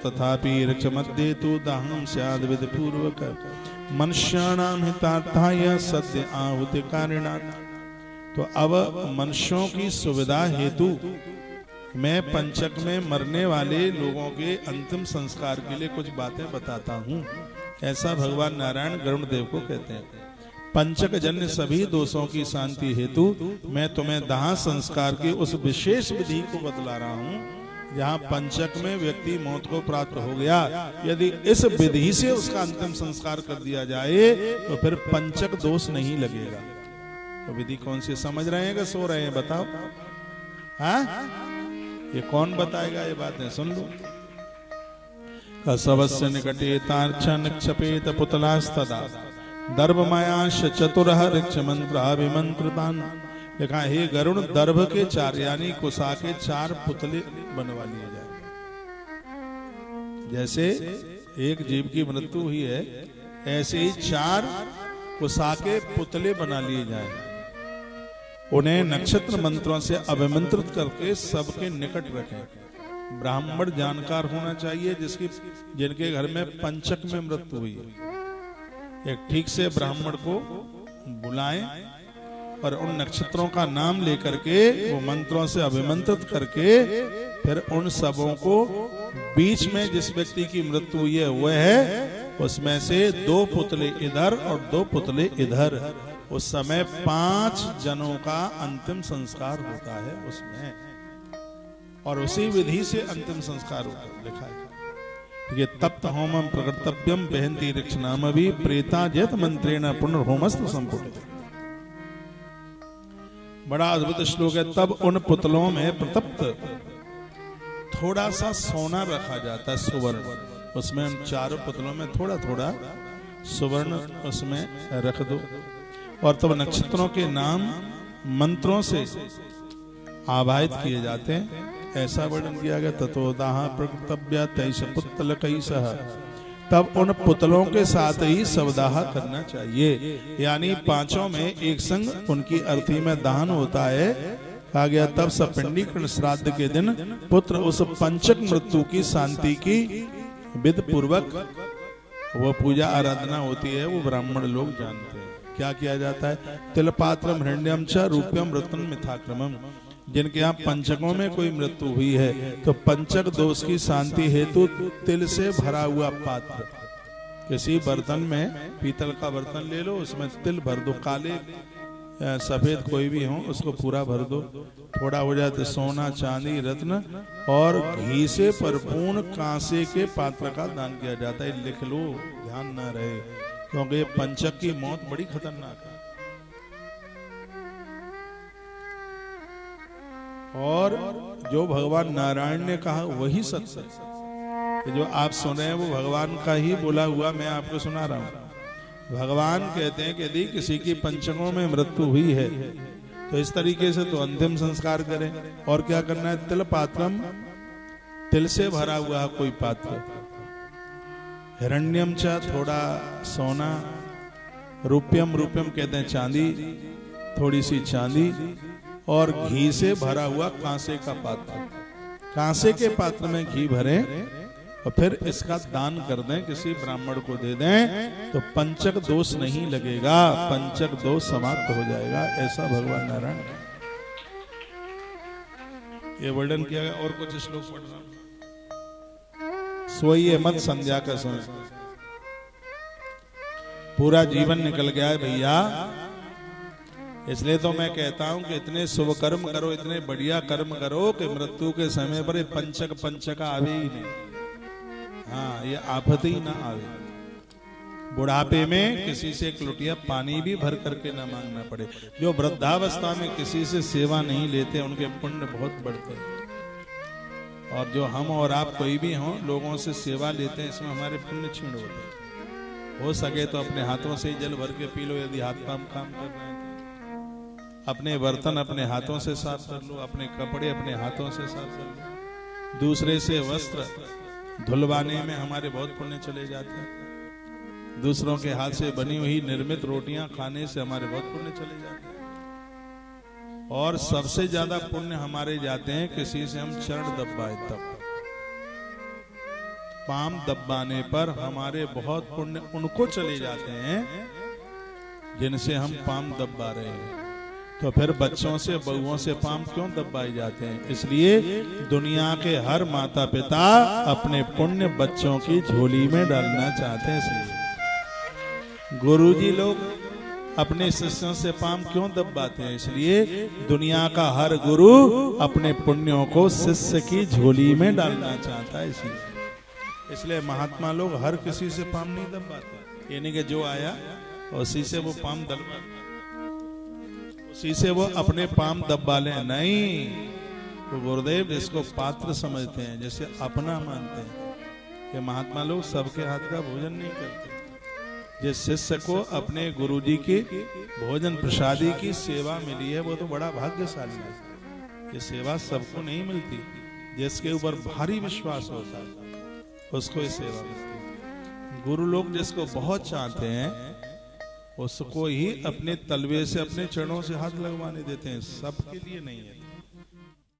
तथापि ऋक्ष मध्ये तु दाहं स्याद् विधि पूर्वक मनुष्याणां हितार्थाय सद्य आहुति कारिणात्। तो अब मनुष्यों की सुविधा हेतु मैं पंचक में मरने वाले लोगों के अंतिम संस्कार के लिए कुछ बातें बताता हूँ। ऐसा भगवान नारायण गरुड़ देव को कहते हैं। पंचक जन्य सभी दोषों की शांति हेतु मैं तुम्हें दाह संस्कार की उस विशेष विधि को बतला रहा हूँ जहाँ पंचक में व्यक्ति मौत को प्राप्त हो गया, यदि इस विधि से उसका अंतिम संस्कार कर दिया जाए तो फिर पंचक दोष नहीं लगेगा। तो विधि कौन सी समझ रहे हैं कि सो रहे हैं? बताओ। हाँ, ये कौन बताएगा? ये बातें सुन लो। कसवस्य निकटे तार्क्षण क्षपेत पुतलास्तदा दर्भमयाश चतुरः ऋक्ष मंत्राभिमंत्रितान्। लिखा, हे गरुड़, दर्भ के 4 यानी कुसा के 4 पुतले बनवा लिए जाए। जैसे एक जीव की मृत्यु हुई है, ऐसे ही 4 कुसा के पुतले बना लिए जाए। उन्हें नक्षत्र मंत्रों से अभिमंत्रित करके सबके निकट रखें। ब्राह्मण जानकार होना चाहिए जिनके घर में पंचक में मृत्यु हुई है। एक ठीक से ब्राह्मण को बुलाएं और उन नक्षत्रों का नाम लेकर के वो मंत्रों से अभिमंत्रित करके फिर उन सबों को बीच में जिस व्यक्ति की मृत्यु हुई है वह है, उसमें से 2 पुतले इधर और 2 पुतले इधर। उस समय 5 जनों का अंतिम संस्कार होता है उसमें, और उसी विधि से अंतिम संस्कार होता है। लिखा है ये तप्त होमम प्रकर्तव्यम बहंती ऋक्ष नाम भी प्रेता जत मंत्रेण पुनर्होमस्तु संपूर्ण। बड़ा अद्भुत श्लोक है। तब उन पुतलों में प्रतप्त थोड़ा सा सोना रखा जाता है, सुवर्ण। उसमें उन 4 पुतलों में थोड़ा थोड़ा सुवर्ण उसमें रख दो, और तब नक्षत्रों के नाम मंत्रों से आवाहित किए जाते हैं। ऐसा वर्णन किया गया, ततोदाह प्रकर्तव्य तैष पुतल कैसह। तब उन पुतलों के साथ ही शवदाह करना चाहिए, यानी 5 में एक संग उनकी अर्थी में दान होता है। कहा गया तब सपिंडीकरण श्राद्ध के दिन पुत्र उस पंचक मृत्यु की शांति की विधि पूर्वक वो पूजा आराधना होती है, वो ब्राह्मण लोग जानते हैं। क्या किया जाता है? तिलपात्रम हिरण्यम च रूप्यम रत्न मिथाक्रमम। जिनके यहाँ पंचकों में कोई मृत्यु हुई है तो पंचक दोष की शांति हेतु तिल से भरा हुआ पात्र, किसी बर्तन में, पीतल का बर्तन ले लो, उसमें तिल भर दो, काले सफेद कोई भी हो उसको पूरा भर दो। थोड़ा हो जाए तो सोना चांदी रत्न और घी से परिपूर्ण कांसे के पात्र का दान किया जाता है। लिख लो, ध्यान ना रहे, क्योंकि पंचक की मौत बड़ी खतरनाक है। और जो भगवान नारायण ने कहा वही सत्य है। जो आप सुन रहे हैं वो भगवान का ही बोला हुआ मैं आपको सुना रहा हूं। भगवान कहते हैं कि यदि किसी की पंचकों में मृत्यु हुई है तो इस तरीके से तो अंतिम संस्कार करें। और क्या करना है? तिल पात्रम, तिल से भरा हुआ कोई पात्र, हिरण्यम च थोड़ा सोना, रूप्यम, रूप्यम कहते हैं चांदी, थोड़ी सी चांदी, और घी से भरा हुआ कांसे का पात्र। कांसे के पात्र में घी भरें और फिर इसका दान कर दें, किसी ब्राह्मण को दे दें, तो पंचक दोष नहीं लगेगा, पंचक दोष समाप्त हो जाएगा। ऐसा भगवान नारायण ये वर्णन किया गया। और कुछ श्लोक पढ़ रहा हूं। सोइए मत संध्या का समय, पूरा जीवन निकल गया है भैया। इसलिए तो मैं कहता हूं कि इतने शुभ कर्म करो, इतने बढ़िया कर्म करो कि मृत्यु के समय पर पंचक आवे ही नहीं। हाँ, ये आफत ही ना आवे। बुढ़ापे में किसी से एक लुटिया पानी भी भर करके ना मांगना पड़े। जो वृद्धावस्था में किसी से सेवा नहीं लेते उनके पुण्य बहुत बढ़ते हैं। और जो हम और आप कोई भी हों, लोगों से सेवा लेते हैं, इसमें हमारे पुण्य क्षीण होते हैं। हो सके तो अपने हाथों से जल भर के पी लो, यदि हाथ काम कर रहे हैं। अपने बर्तन अपने हाथों से साफ कर लो, अपने कपड़े अपने हाथों से साफ कर लो। दूसरे से वस्त्र धुलवाने में हमारे बहुत पुण्य चले जाते हैं। दूसरों के हाथ से बनी हुई निर्मित रोटियां खाने से हमारे बहुत पुण्य चले जाते हैं। और सबसे ज्यादा पुण्य हमारे जाते हैं किसी से हम चरण दबाए तब। पाम दबाने पर हमारे बहुत पुण्य उनको चले जाते हैं जिनसे हम पाम दबा रहे हैं। तो फिर बच्चों से बहुओं से पाम क्यों दबाए जाते हैं? इसलिए दुनिया के हर माता पिता अपने पुण्य बच्चों की झोली में डालना चाहते हैं। इसलिए गुरुजी लोग अपने शिष्यों से पाम क्यों दबाते हैं? इसलिए दुनिया का हर गुरु अपने पुण्यों को शिष्य की झोली में डालना चाहता है। इसलिए महात्मा लोग हर किसी से पाम नहीं दबाते। ये नहीं कि जो आया उसी से वो पाम दबा, उसी से वो अपने पाम दबा ले, नहीं। तो गुरुदेव इसको पात्र समझते हैं, जैसे अपना मानते हैं कि महात्मा लोग सबके हाथ का भोजन नहीं करते। जिस शिष्य को अपने गुरुजी की भोजन प्रसादी की सेवा मिली है वो तो बड़ा भाग्यशाली है। ये सेवा सबको नहीं मिलती। जिसके ऊपर भारी विश्वास होता है उसको ये सेवा मिलती है। गुरु लोग जिसको बहुत चाहते हैं उसको ही अपने तलवे से अपने चरणों से हाथ लगवाने देते हैं, सबके लिए नहीं है।